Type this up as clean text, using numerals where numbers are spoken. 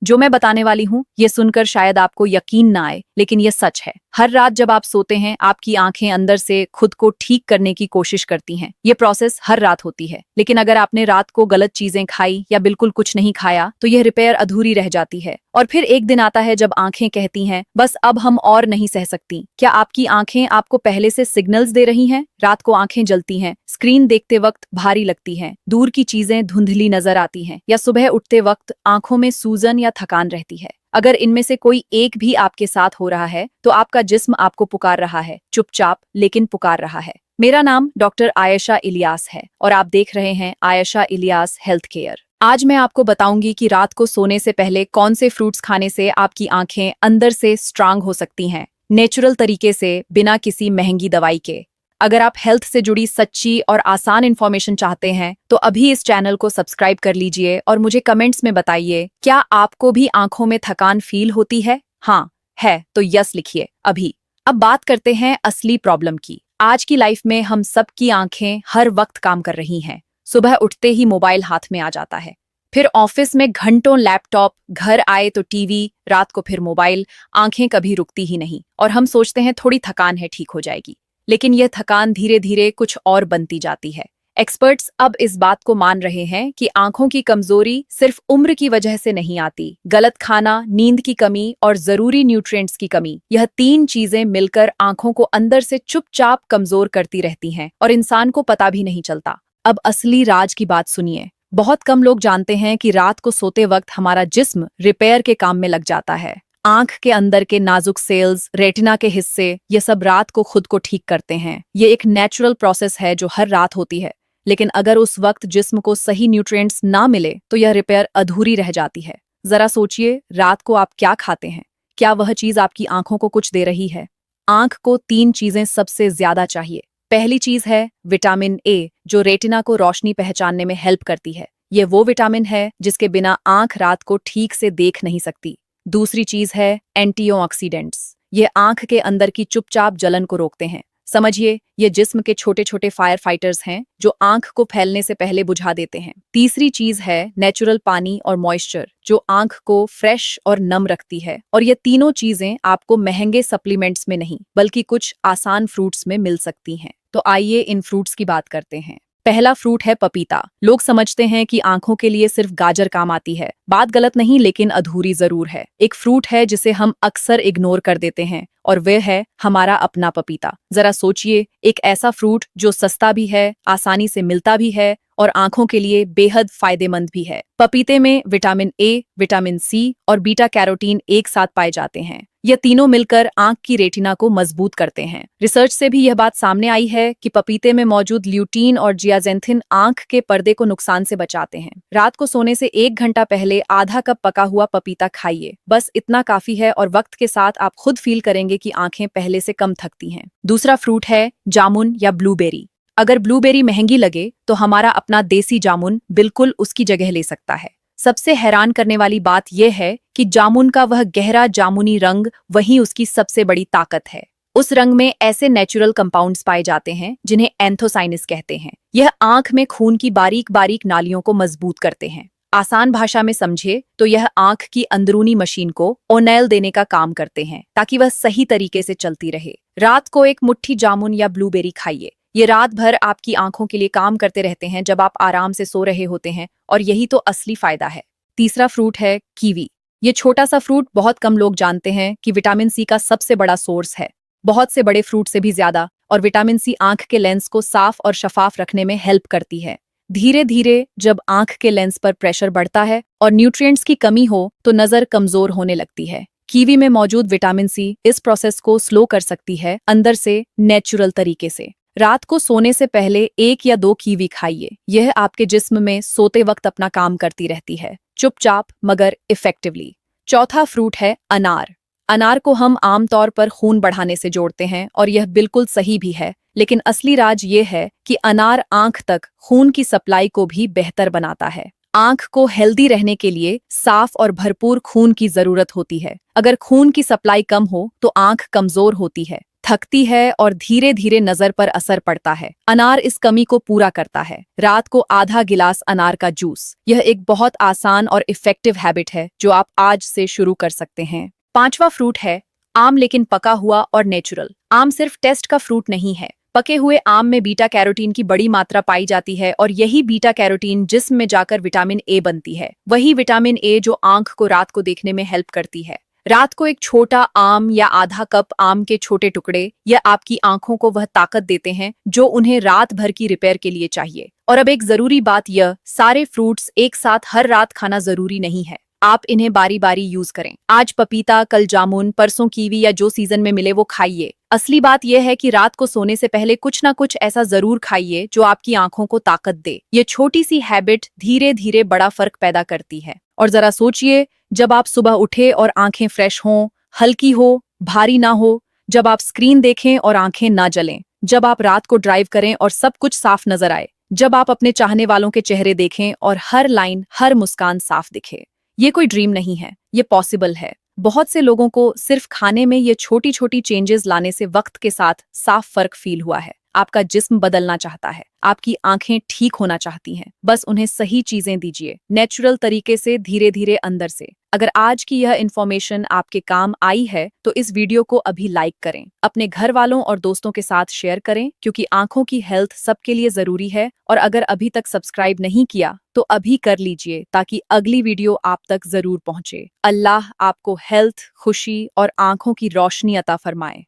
जो मैं बताने वाली हूँ ये सुनकर शायद आपको यकीन ना आए, लेकिन ये सच है। हर रात जब आप सोते हैं आपकी आंखें अंदर से खुद को ठीक करने की कोशिश करती हैं। ये प्रोसेस हर रात होती है, लेकिन अगर आपने रात को गलत चीजें खाई या बिल्कुल कुछ नहीं खाया तो यह रिपेयर अधूरी रह जाती है। और फिर एक दिन आता है जब आंखें कहती हैं बस अब हम और नहीं सह सकती। क्या आपकी आंखें आपको पहले से सिग्नल्स दे रही हैं? रात को आंखें जलती हैं, स्क्रीन देखते वक्त भारी लगती हैं, दूर की चीजें धुंधली नजर आती हैं, या सुबह उठते वक्त आंखों में सूजन या थकान रहती है। अगर इनमें से कोई एक भी आपके साथ हो रहा है तो आपका जिस्म आपको पुकार रहा है, चुपचाप लेकिन पुकार रहा है। मेरा नाम डॉक्टर आयशा इलियास है और आप देख रहे हैं आयशा इलियास हेल्थ केयर। आज मैं आपको बताऊंगी कि रात को सोने से पहले कौन से फ्रूट्स खाने से आपकी आंखें अंदर से स्ट्रांग हो सकती हैं, नेचुरल तरीके से, बिना किसी महंगी दवाई के। अगर आप हेल्थ से जुड़ी सच्ची और आसान इन्फॉर्मेशन चाहते हैं तो अभी इस चैनल को सब्सक्राइब कर लीजिए और मुझे कमेंट्स में बताइए, क्या आपको भी आंखों में थकान फील होती है? हाँ है तो यस लिखिए अभी। अब बात करते हैं असली प्रॉब्लम की। आज की लाइफ में हम सबकी आंखें हर वक्त काम कर रही हैं। सुबह उठते ही मोबाइल हाथ में आ जाता है, फिर ऑफिस में घंटों लैपटॉप, घर आए तो टीवी, रात को फिर मोबाइल। आंखें कभी रुकती ही नहीं और हम सोचते हैं थोड़ी थकान है, ठीक हो जाएगी, लेकिन यह थकान धीरे धीरे कुछ और बनती जाती है। एक्सपर्ट्स अब इस बात को मान रहे हैं कि आंखों की कमजोरी सिर्फ उम्र की वजह से नहीं आती। गलत खाना, नींद की कमी और जरूरी न्यूट्रिएंट्स की कमी, यह तीन चीजें मिलकर आंखों को अंदर से चुपचाप कमजोर करती रहती हैं और इंसान को पता भी नहीं चलता। अब असली राज की बात सुनिए। बहुत कम लोग जानते हैं कि रात को सोते वक्त हमारा जिस्म रिपेयर के काम में लग जाता है। आंख के अंदर के नाजुक सेल्स, रेटिना के हिस्से, ये सब रात को खुद को ठीक करते हैं। ये एक नेचुरल प्रोसेस है जो हर रात होती है, लेकिन अगर उस वक्त जिस्म को सही न्यूट्रिएंट्स ना मिले तो यह रिपेयर अधूरी रह जाती है। जरा सोचिए, रात को आप क्या खाते हैं? क्या वह चीज आपकी आंखों को कुछ दे रही है? आंख को तीन चीजें सबसे ज्यादा चाहिए। पहली चीज है विटामिन ए, जो रेटिना को रोशनी पहचानने में हेल्प करती है। ये वो विटामिन है जिसके बिना आंख रात को ठीक से देख नहीं सकती। दूसरी चीज है एंटीऑक्सीडेंट्स। ये आंख के अंदर की चुपचाप जलन को रोकते हैं। समझिए, ये जिस्म के छोटे छोटे फायर फाइटर्स हैं जो आंख को फैलने से पहले बुझा देते हैं। तीसरी चीज है नेचुरल पानी और मॉइस्चर, जो आंख को फ्रेश और नम रखती है। और ये तीनों चीजें आपको महंगे सप्लीमेंट्स में नहीं बल्कि कुछ आसान फ्रूट्स में मिल सकती हैं। तो आइए इन फ्रूट्स की बात करते हैं। पहला फ्रूट है पपीता। लोग समझते हैं कि आंखों के लिए सिर्फ गाजर काम आती है। बात गलत नहीं, लेकिन अधूरी जरूर है। एक फ्रूट है जिसे हम अक्सर इग्नोर कर देते हैं और वह है हमारा अपना पपीता। जरा सोचिए, एक ऐसा फ्रूट जो सस्ता भी है, आसानी से मिलता भी है और आंखों के लिए बेहद फायदेमंद भी है। पपीते में विटामिन ए, विटामिन सी और बीटा कैरोटीन एक साथ पाए जाते हैं। ये तीनों मिलकर आंख की रेटिना को मजबूत करते हैं। रिसर्च से भी यह बात सामने आई है कि पपीते में मौजूद ल्यूटीन और जियाजेंथिन आंख के पर्दे को नुकसान से बचाते हैं। रात को सोने से 1 घंटा पहले आधा कप पका हुआ पपीता खाइए। बस इतना काफी है और वक्त के साथ आप खुद फील करेंगे कि आंखें पहले से कम थकती हैं। दूसरा फ्रूट है जामुन या ब्लूबेरी। अगर ब्लूबेरी महंगी लगे तो हमारा अपना देसी जामुन बिल्कुल उसकी जगह ले सकता है। सबसे हैरान करने वाली बात यह है कि जामुन का वह गहरा जामुनी रंग वही उसकी सबसे बड़ी ताकत है। उस रंग में ऐसे नेचुरल कंपाउंड्स पाए जाते हैं जिन्हें एंथोसाइनिस कहते हैं। यह आंख में खून की बारीक बारीक नालियों को मजबूत करते हैं। आसान भाषा में समझे तो यह आंख की अंदरूनी मशीन को ओनेल देने का काम करते हैं ताकि वह सही तरीके से चलती रहे। रात को एक मुट्ठी जामुन या ब्लूबेरी खाइए। ये रात भर आपकी आंखों के लिए काम करते रहते हैं जब आप आराम से सो रहे होते हैं, और यही तो असली फायदा है। तीसरा फ्रूट है कीवी। ये छोटा सा फ्रूट बहुत कम लोग जानते हैं कि विटामिन सी का सबसे बड़ा सोर्स है, बहुत से बड़े फ्रूट से भी ज्यादा। और विटामिन सी आंख के लेंस को साफ और शफाफ रखने में हेल्प करती है। धीरे धीरे जब आंख के लेंस पर प्रेशर बढ़ता है और न्यूट्रिएंट्स की कमी हो तो नजर कमजोर होने लगती है। कीवी में मौजूद विटामिन सी इस प्रोसेस को स्लो कर सकती है अंदर से, नेचुरल तरीके से। रात को सोने से पहले 1 या 2 कीवी खाइए। यह आपके जिस्म में सोते वक्त अपना काम करती रहती है, चुपचाप मगर इफेक्टिवली। चौथा फ्रूट है अनार। अनार को हम आमतौर पर खून बढ़ाने से जोड़ते हैं और यह बिल्कुल सही भी है, लेकिन असली राज ये है कि अनार आंख तक खून की सप्लाई को भी बेहतर बनाता है। आंख को हेल्दी रहने के लिए साफ और भरपूर खून की जरूरत होती है। अगर खून की सप्लाई कम हो तो आंख कमजोर होती है, थकती है और धीरे धीरे नजर पर असर पड़ता है। अनार इस कमी को पूरा करता है। रात को आधा गिलास अनार का जूस। यह एक बहुत आसान और इफेक्टिव हैबिट है जो आप आज से शुरू कर सकते हैं। पांचवा फ्रूट है आम, लेकिन पका हुआ और नेचुरल। आम सिर्फ टेस्ट का फ्रूट नहीं है। पके हुए आम में बीटा कैरोटीन की बड़ी मात्रा पाई जाती है और यही बीटा कैरोटीन जिस्म में जाकर विटामिन ए बनती है। वही विटामिन ए जो आंख को रात को देखने में हेल्प करती है। रात को एक छोटा आम या आधा कप आम के छोटे टुकड़े या आपकी आंखों को वह ताकत देते हैं जो उन्हें रात भर की रिपेयर के लिए चाहिए। और अब एक जरूरी बात, यह सारे फ्रूट्स एक साथ हर रात खाना जरूरी नहीं है। आप इन्हें बारी बारी यूज करें। आज पपीता, कल जामुन, परसों कीवी या जो सीजन में मिले वो खाइए। असली बात यह है कि रात को सोने से पहले कुछ ना कुछ ऐसा जरूर खाइए जो आपकी आंखों को ताकत दे। ये छोटी सी हैबिट धीरे धीरे बड़ा फर्क पैदा करती है। और जरा सोचिए, जब आप सुबह उठे और आंखें फ्रेश हों, हल्की हो, भारी ना हो, जब आप स्क्रीन देखें और आंखें ना जलें, जब आप रात को ड्राइव करें और सब कुछ साफ नजर आए, जब आप अपने चाहने वालों के चेहरे देखें और हर लाइन, हर मुस्कान साफ दिखे। ये कोई ड्रीम नहीं है, ये पॉसिबल है। बहुत से लोगों को सिर्फ खाने में ये छोटी छोटी चेंजेस लाने से वक्त के साथ साफ फर्क फील हुआ है। आपका जिस्म बदलना चाहता है, आपकी आंखें ठीक होना चाहती हैं, बस उन्हें सही चीजें दीजिए, नेचुरल तरीके से, धीरे धीरे अंदर से। अगर आज की यह इन्फॉर्मेशन आपके काम आई है तो इस वीडियो को अभी लाइक करें, अपने घर वालों और दोस्तों के साथ शेयर करें, क्योंकि आंखों की हेल्थ सबके लिए जरूरी है। और अगर अभी तक सब्सक्राइब नहीं किया तो अभी कर लीजिए ताकि अगली वीडियो आप तक जरूर पहुंचे। अल्लाह आपको हेल्थ, खुशी और आंखों की रोशनी अता फरमाए।